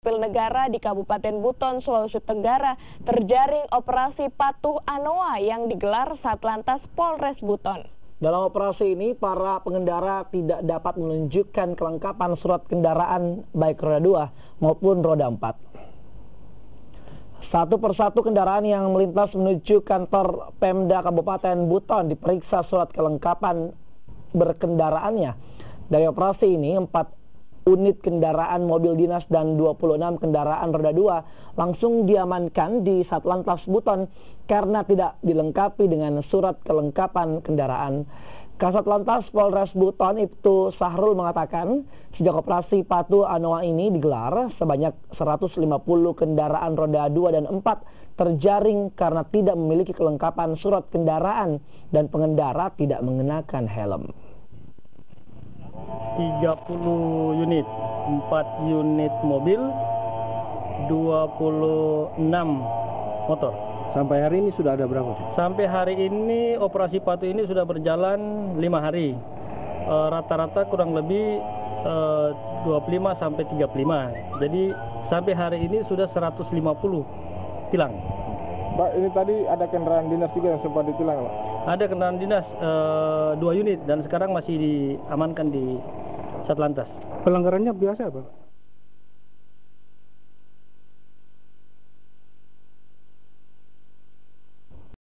sipil negara di Kabupaten Buton, Sulawesi Tenggara terjaring operasi patuh anoa yang digelar Satlantas Polres Buton. Dalam operasi ini, para pengendara tidak dapat menunjukkan kelengkapan surat kendaraan baik roda 2 maupun roda 4. Satu persatu kendaraan yang melintas menuju kantor Pemda Kabupaten Buton diperiksa surat kelengkapan berkendaraannya. Dari operasi ini, 4 unit kendaraan mobil dinas dan 26 kendaraan roda 2 langsung diamankan di Satlantas Buton karena tidak dilengkapi dengan surat kelengkapan kendaraan. Kasat Lantas Polres Buton Ibtu Sahrul mengatakan, sejak operasi patuh anoa ini digelar, sebanyak 150 kendaraan roda 2 dan 4 terjaring karena tidak memiliki kelengkapan surat kendaraan dan pengendara tidak mengenakan helm. 30 unit, 4 unit mobil, 26 motor. Sampai hari ini sudah ada berapa? Sampai hari ini operasi patuh ini sudah berjalan 5 hari. Rata-rata kurang lebih 25 sampai 35. Jadi sampai hari ini sudah 150 tilang. Pak, ini tadi ada kendaraan dinas juga yang sempat ditilang, Pak? Ada kendaraan dinas 2 unit dan sekarang masih diamankan di Satlantas. Pelanggarannya biasa, Pak?